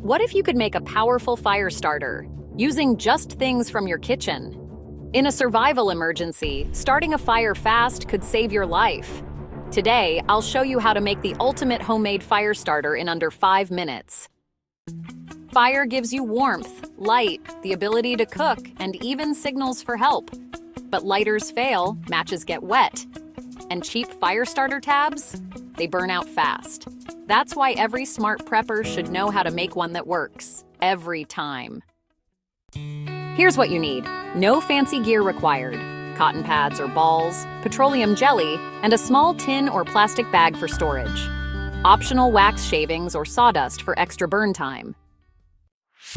What if you could make a powerful fire starter using just things from your kitchen? In a survival emergency, starting a fire fast could save your life. Today, I'll show you how to make the ultimate homemade fire starter in under 5 minutes. Fire gives you warmth, light, the ability to cook, and even signals for help. But lighters fail, matches get wet. And cheap fire starter tabs? They burn out fast. That's why every smart prepper should know how to make one that works, every time. Here's what you need. No fancy gear required. Cotton pads or balls, petroleum jelly, and a small tin or plastic bag for storage. Optional wax shavings or sawdust for extra burn time.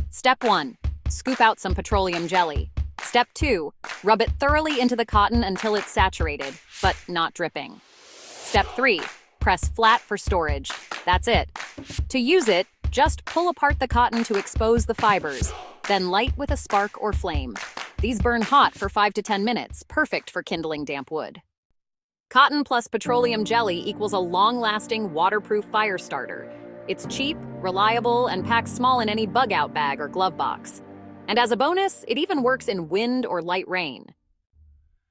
Step 1. Scoop out some petroleum jelly. Step 2. Rub it thoroughly into the cotton until it's saturated, but not dripping. Step 3. Press flat for storage. That's it. To use it, just pull apart the cotton to expose the fibers, then light with a spark or flame. These burn hot for 5 to 10 minutes, perfect for kindling damp wood. Cotton plus petroleum jelly equals a long-lasting, waterproof fire starter. It's cheap, reliable, and packs small in any bug-out bag or glove box. And as a bonus, it even works in wind or light rain.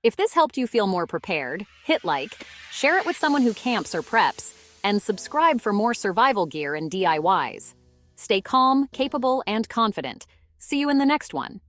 If this helped you feel more prepared, hit like, share it with someone who camps or preps, and subscribe for more survival gear and DIYs. Stay calm, capable, and confident. See you in the next one.